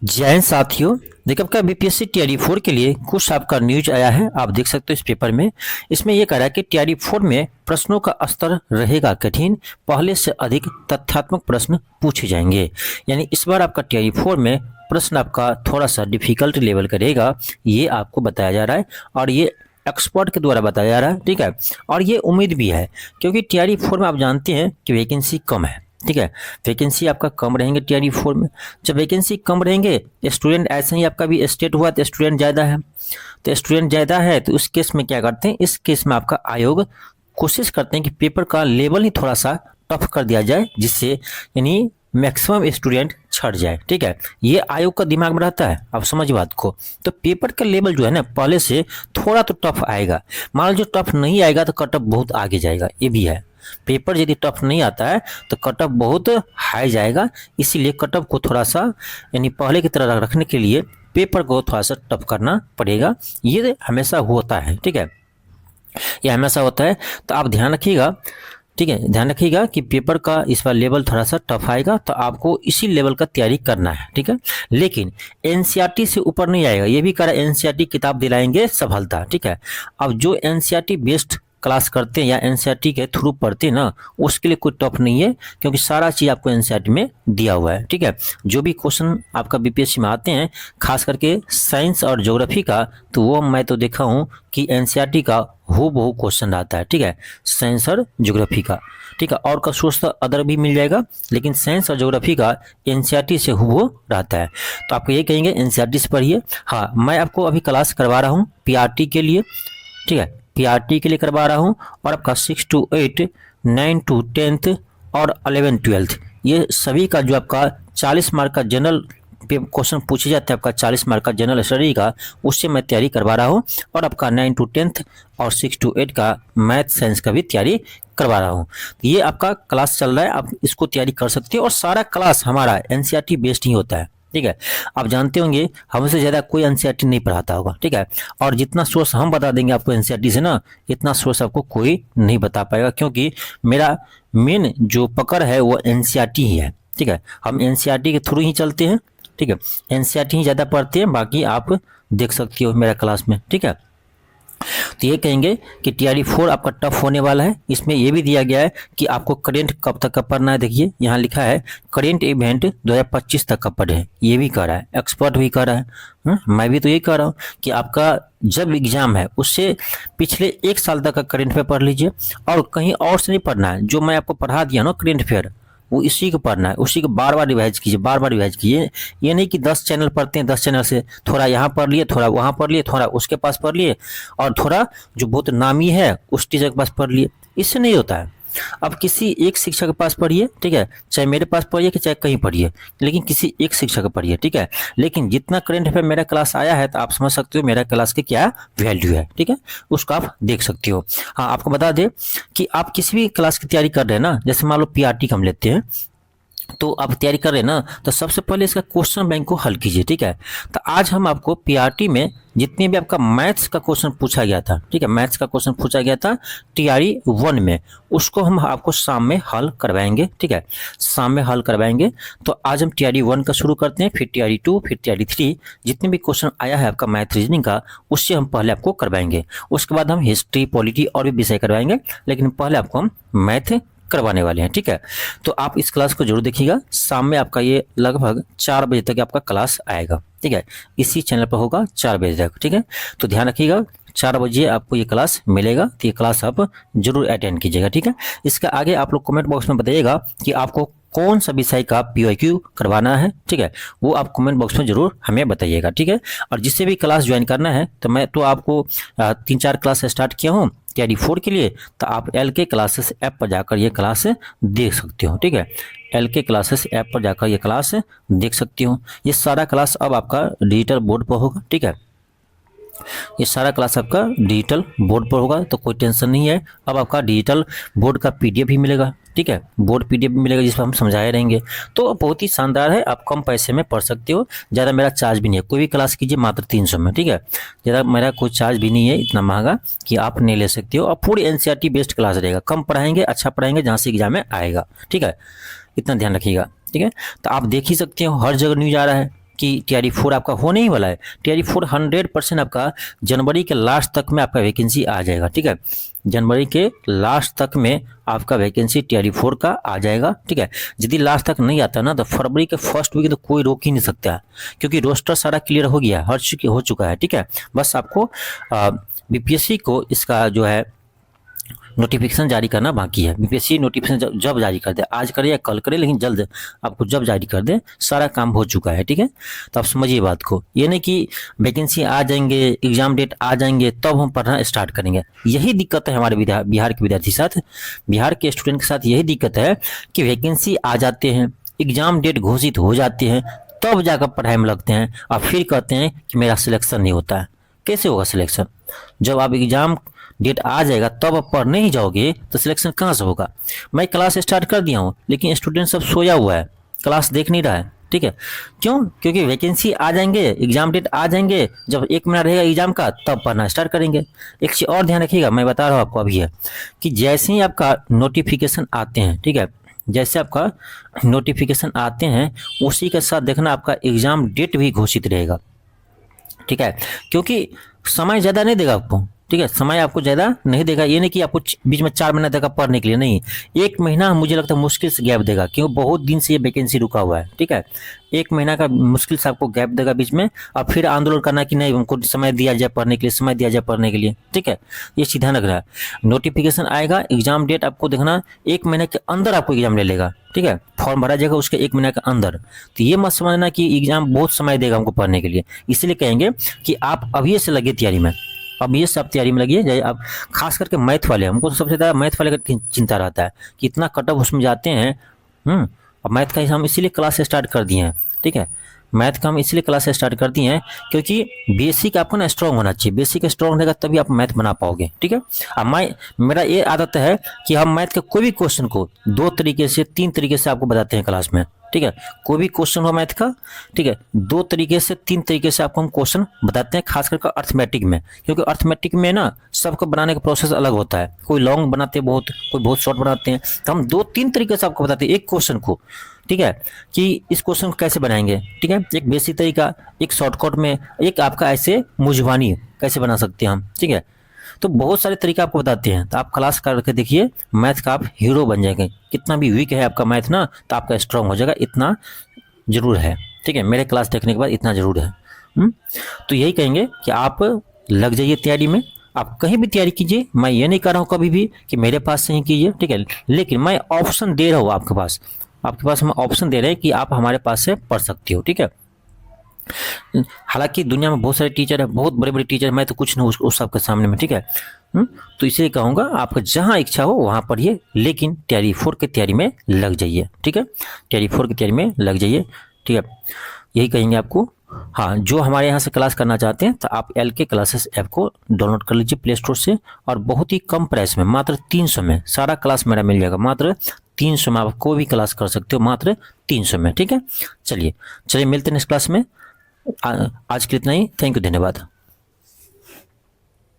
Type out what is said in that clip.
जय हिंद साथियों। देखिए आपका बीपीएससी टीआरई 4 के लिए कुछ आपका न्यूज आया है, आप देख सकते हो इस पेपर में। इसमें यह कह रहा है कि टीआरई 4 में प्रश्नों का स्तर रहेगा कठिन, पहले से अधिक तथ्यात्मक प्रश्न पूछे जाएंगे। यानी इस बार आपका टीआरई 4 में प्रश्न आपका थोड़ा सा डिफिकल्ट लेवल का रहेगा, ये आपको बताया जा रहा है और ये एक्सपर्ट के द्वारा बताया जा रहा है। ठीक है, और ये उम्मीद भी है क्योंकि टीआरई 4 में आप जानते हैं कि वैकेंसी कम है। ठीक है, वैकेंसी आपका कम रहेंगे टीआरई 4 में। जब वैकेंसी कम रहेंगे, स्टूडेंट ऐसे ही आपका भी स्टेट हुआ तो स्टूडेंट ज़्यादा है, तो स्टूडेंट ज़्यादा है तो उस केस में क्या करते हैं, इस केस में आपका आयोग कोशिश करते हैं कि पेपर का लेवल ही थोड़ा सा टफ कर दिया जाए, जिससे यानी मैक्सिमम स्टूडेंट छट जाए। ठीक है, ये आयोग का दिमाग में रहता है, आप समझ बात को। तो पेपर का लेवल जो है ना पहले से थोड़ा तो टफ आएगा। मान लो जो टफ नहीं आएगा तो कट ऑफ बहुत आगे जाएगा, ये भी है। पेपर यदि टफ नहीं आता है तो कट ऑफ बहुत हाई जाएगा, इसीलिए कट ऑफ को थोड़ा सा यानी पहले की तरह रखने के लिए पेपर को थोड़ा सा टफ करना पड़ेगा। ये हमेशा होता है। ठीक है, ये हमेशा होता है, तो आप ध्यान रखिएगा। ठीक है, ध्यान रखिएगा कि पेपर का इस बार लेवल थोड़ा सा टफ आएगा, तो आपको इसी लेवल का तैयारी करना है। ठीक है, लेकिन एनसीईआरटी से ऊपर नहीं आएगा, ये भी कह रहा है एनसीईआरटी किताब दिलाएंगे सफलता। ठीक है, अब जो एनसीईआरटी बेस्ड क्लास करते हैं या एनसीईआरटी के थ्रू पढ़ते हैं ना, उसके लिए कोई टफ नहीं है, क्योंकि सारा चीज़ आपको एनसीईआरटी में दिया हुआ है। ठीक है, जो भी क्वेश्चन आपका बीपीएससी में आते हैं, खास करके साइंस और ज्योग्राफी का, तो वो मैं तो देखा हूँ कि एनसीईआरटी का हूबहू क्वेश्चन आता है। ठीक है, साइंस और ज्योग्राफी का। ठीक है, और का सोर्स तो अदर भी मिल जाएगा, लेकिन साइंस और ज्योग्राफी का एनसीईआरटी से हूबहू रहता है। तो आपको ये कहेंगे एनसीईआरटी से पढ़िए। हाँ, मैं आपको अभी क्लास करवा रहा हूँ पीआरटी के लिए। ठीक है, पीआरटी के लिए करवा रहा हूँ, और आपका 6 to 8, 9 to 10 और 11 12 ये सभी का जो आपका 40 मार्क का जनरल क्वेश्चन पूछे जाते हैं, आपका 40 मार्क का जनरल स्टडी का, उससे मैं तैयारी करवा रहा हूँ। और आपका 9 to 10 और 6 to 8 का मैथ साइंस का भी तैयारी करवा रहा हूँ। ये आपका क्लास चल रहा है, आप इसको तैयारी कर सकते हो, और सारा क्लास हमारा एनसीईआरटी बेस्ड ही होता है। ठीक है, आप जानते होंगे हमसे ज़्यादा कोई एनसीईआरटी नहीं पढ़ाता होगा। ठीक है, और जितना सोर्स हम बता देंगे आपको एनसीईआरटी से ना, इतना सोर्स आपको कोई नहीं बता पाएगा, क्योंकि मेरा मेन जो पकड़ है वो एनसीईआरटी ही है। ठीक है, हम एनसीईआरटी के थ्रू ही चलते हैं। ठीक है, एनसीईआरटी ही ज़्यादा पढ़ते हैं, बाकी आप देख सकते हो मेरा क्लास में। ठीक है, तो ये कहेंगे कि टीआरई 4 आपका टफ होने वाला है। इसमें ये भी दिया गया है कि आपको करेंट कब तक का पढ़ना है। देखिए यहाँ लिखा है करेंट इवेंट 2025 तक का पढ़े, ये भी कह रहा है, एक्सपर्ट भी कह रहा है। मैं भी तो ये कह रहा हूँ कि आपका जब एग्जाम है उससे पिछले 1 साल तक का करेंट अफेयर पढ़ लीजिए, और कहीं और से नहीं पढ़ना है। जो मैं आपको पढ़ा दिया ना करेंट अफेयर, वो इसी को पढ़ना है, उसी को बार बार रिवाइज कीजिए, बार बार रिवाइज कीजिए। ये नहीं कि 10 चैनल पढ़ते हैं, 10 चैनल से थोड़ा यहाँ पढ़ लिए, थोड़ा वहाँ पढ़ लिए, थोड़ा उसके पास पढ़ लिए, और थोड़ा जो बहुत नामी है उस टीचर के पास पढ़ लिए। इससे नहीं होता है। अब किसी एक शिक्षक के पास पढ़िए। ठीक है, चाहे मेरे पास पढ़िए कि चाहे कहीं पढ़िए, लेकिन किसी एक शिक्षक का पढ़िए। ठीक है, लेकिन जितना करंट अफेयर मेरा क्लास आया है, तो आप समझ सकते हो मेरा क्लास की क्या वैल्यू है। ठीक है, उसको आप देख सकते हो। हाँ, आपको बता दें कि आप किसी भी क्लास की तैयारी कर रहे हैं ना, जैसे मान लो पीआरटी का हम लेते हैं, तो आप तैयारी कर रहे हैं ना, तो सबसे पहले इसका क्वेश्चन बैंक को हल कीजिए। ठीक है, तो आज हम आपको पीआरटी में जितने भी आपका मैथ्स का क्वेश्चन पूछा गया था, ठीक है, मैथ्स का क्वेश्चन पूछा गया था टीआरई 1 में, उसको हम आपको शाम में हल करवाएंगे। ठीक है, शाम में हल करवाएंगे। तो आज हम टीआरई 1 का शुरू करते हैं, फिर टीआरई 2, फिर टीआरई 3, जितने भी क्वेश्चन आया है आपका मैथ रीजनिंग का, उससे हम पहले आपको करवाएंगे। उसके बाद हम हिस्ट्री, पॉलिटी और भी विषय करवाएंगे, लेकिन पहले आपको हम मैथ करवाने वाले हैं। ठीक है, तो आप इस क्लास को जरूर देखिएगा। शाम में आपका ये लगभग 4 बजे तक आपका क्लास आएगा। ठीक है, इसी चैनल पर होगा 4 बजे तक। ठीक है, तो ध्यान रखिएगा 4 बजे आपको ये क्लास मिलेगा, तो ये क्लास आप जरूर अटेंड कीजिएगा। ठीक है, इसके आगे आप लोग कमेंट बॉक्स में बताइएगा कि आपको कौन सा विषय का पीवाईक्यू करवाना है। ठीक है, वो आप कमेंट बॉक्स में जरूर हमें बताइएगा। ठीक है, और जिससे भी क्लास ज्वाइन करना है, तो मैं तो आपको 3-4 क्लास स्टार्ट किया हूँ टीआरई 4 के लिए, तो आप एलके क्लासेस ऐप पर जाकर ये क्लास देख सकते हो। ठीक है, एलके क्लासेस ऐप पर जाकर ये क्लास देख सकते हो। ये सारा क्लास अब आपका डिजिटल बोर्ड पर होगा। ठीक है, ये सारा क्लास आपका डिजिटल बोर्ड पर होगा, तो कोई टेंशन नहीं है। अब आपका डिजिटल बोर्ड का पीडीएफ भी मिलेगा। ठीक है, बोर्ड पीडीएफ भी मिलेगा, जिस पर हम समझाए रहेंगे। तो बहुत ही शानदार है, आप कम पैसे में पढ़ सकते हो। ज़्यादा मेरा चार्ज भी नहीं है, कोई भी क्लास कीजिए मात्र 300 में। ठीक है, ज़्यादा मेरा कोई चार्ज भी नहीं है इतना महंगा कि आप नहीं ले सकते हो। और पूरी एनसीईआरटी बेस्ड क्लास रहेगा, कम पढ़ाएंगे, अच्छा पढ़ाएंगे, जहाँ से एग्जाम में आएगा। ठीक है, इतना ध्यान रखिएगा। ठीक है, तो आप देख ही सकते हो हर जगह न्यूज आ रहा है। कि TRE-4 आपका होने ही वाला है। TRE-4 100% आपका जनवरी के लास्ट तक में आपका वैकेंसी आ जाएगा, ठीक है। जनवरी के लास्ट तक में आपका वैकेंसी TRE-4 का आ जाएगा, ठीक है। यदि लास्ट तक नहीं आता ना तो फरवरी के फर्स्ट वीक तो कोई रोक ही नहीं सकता है, क्योंकि रोस्टर सारा क्लियर हो गया, हो चुका है, ठीक है। बस आपको BPSC को इसका जो है नोटिफिकेशन जारी करना बाकी है। BPSC नोटिफिकेशन जब जारी कर दे, आज करे या कल करे, लेकिन जल्द आपको जब जारी कर दे, सारा काम हो चुका है, ठीक है। तो आप समझिए बात को, ये नहीं कि वैकेंसी आ जाएंगे, एग्जाम डेट आ जाएंगे तब हम पढ़ना स्टार्ट करेंगे। यही दिक्कत है हमारे बिहार के विद्यार्थी साथ, बिहार के स्टूडेंट के साथ यही दिक्कत है कि वैकेंसी आ जाते हैं, एग्जाम डेट घोषित हो जाते हैं, तब जाकर पढ़ाई में लगते हैं और फिर कहते हैं कि मेरा सिलेक्शन नहीं होता है। कैसे होगा सिलेक्शन? जब आप एग्जाम डेट आ जाएगा तब आप पढ़ने ही जाओगे तो सिलेक्शन कहाँ से होगा? मैं क्लास स्टार्ट कर दिया हूँ, लेकिन स्टूडेंट सब सोया हुआ है, क्लास देख नहीं रहा है, ठीक है। क्यों? क्योंकि वैकेंसी आ जाएंगे, एग्जाम डेट आ जाएंगे, जब 1 महीना रहेगा एग्जाम का तब पढ़ना स्टार्ट करेंगे। एक चीज़ और ध्यान रखिएगा, मैं बता रहा हूँ आपको अभी है कि जैसे ही आपका नोटिफिकेशन आते हैं, ठीक है, जैसे आपका नोटिफिकेशन आते हैं उसी के साथ देखना आपका एग्जाम डेट भी घोषित रहेगा, ठीक है। क्योंकि समय ज़्यादा नहीं देगा आपको, ठीक है, समय आपको ज़्यादा नहीं देगा। ये नहीं कि आपको बीच में 4 महीना देगा पढ़ने के लिए, नहीं, 1 महीना मुझे लगता है मुश्किल से गैप देगा, क्योंकि बहुत दिन से ये वैकेंसी रुका हुआ है, ठीक है। 1 महीना का मुश्किल से आपको गैप देगा बीच में, और फिर आंदोलन करना कि नहीं हमको समय दिया जाए पढ़ने के लिए, समय दिया जाए पढ़ने के लिए, ठीक है। ये सीधा लग रहा है। नोटिफिकेशन आएगा, एग्जाम डेट आपको देखना 1 महीने के अंदर आपको एग्जाम ले लेगा, ठीक है, फॉर्म भरा जाएगा उसके 1 महीने के अंदर। तो ये मत समझना कि एग्जाम बहुत समय देगा हमको पढ़ने के लिए, इसलिए कहेंगे कि आप अभी से लगे तैयारी में, अब ये सब तैयारी में लगिए। जाइए आप, खास करके मैथ वाले, हमको तो सबसे ज़्यादा मैथ वाले का चिंता रहता है कि इतना कट ऑफ उसमें जाते हैं। अब मैथ का हम इसीलिए क्लास स्टार्ट कर दिए हैं, ठीक है, मैथ का हम इसलिए क्लास स्टार्ट कर दिए हैं क्योंकि बेसिक आपको ना स्ट्रॉन्ग होना चाहिए, बेसिक स्ट्रॉन्ग रहेगा तभी आप मैथ बना पाओगे, ठीक है। अब मेरा ये आदत है कि हम मैथ के कोई भी क्वेश्चन को 2 तरीके से 3 तरीके से आपको बताते हैं क्लास में, ठीक है। कोई भी क्वेश्चन हो मैथ का, ठीक है, 2 तरीके से 3 तरीके से आपको हम क्वेश्चन बताते हैं, खास करके अर्थमेटिक में, क्योंकि अर्थमेटिक में ना सबको बनाने का प्रोसेस अलग होता है, कोई लॉन्ग बनाते हैं बहुत, कोई बहुत शॉर्ट बनाते हैं, तो हम 2-3 तरीके से आपको बताते हैं एक क्वेश्चन को, ठीक है, कि इस क्वेश्चन को कैसे बनाएंगे, ठीक है। एक बेसिक तरीका, एक शॉर्टकट में, एक आपका ऐसे मुजवानी कैसे बना सकते हैं हम, ठीक है। तो बहुत सारे तरीके आपको बताते हैं, तो आप क्लास करके देखिए, मैथ का आप हीरो बन जाएंगे। कितना भी वीक है आपका मैथ ना, तो आपका स्ट्रांग हो जाएगा, इतना जरूर है, ठीक है। मेरे क्लास देखने के बाद इतना जरूर है। तो यही कहेंगे कि आप लग जाइए तैयारी में, आप कहीं भी तैयारी कीजिए। मैं ये नहीं कर रहा हूँ कभी भी कि मेरे पास से ही कीजिए, ठीक है, लेकिन मैं ऑप्शन दे रहा हूँ आपके पास हम ऑप्शन दे रहे हैं कि आप हमारे पास से पढ़ सकते हो, ठीक है। हालांकि दुनिया में बहुत सारे टीचर है, बहुत बड़े बड़े टीचर, मैं तो कुछ नहीं उस सबके सामने में, ठीक है। तो इसलिए कहूँगा आपका जहाँ इच्छा हो वहाँ पढ़िए, लेकिन TRE-4 की तैयारी में लग जाइए, ठीक है, TRE-4 की तैयारी में लग जाइए, ठीक है। यही कहेंगे आपको। हाँ, जो हमारे यहाँ से क्लास करना चाहते हैं तो आप LK क्लासेस ऐप को डाउनलोड कर लीजिए प्ले स्टोर से, और बहुत ही कम प्राइस में, मात्र 300 में सारा क्लास मेरा मिल जाएगा, मात्र 300 में आप कोई भी क्लास कर सकते हो, मात्र 300 में, ठीक है। चलिए मिलते हैं नेक्स्ट क्लास में। आज के लिए इतना ही। थैंक यू, धन्यवाद।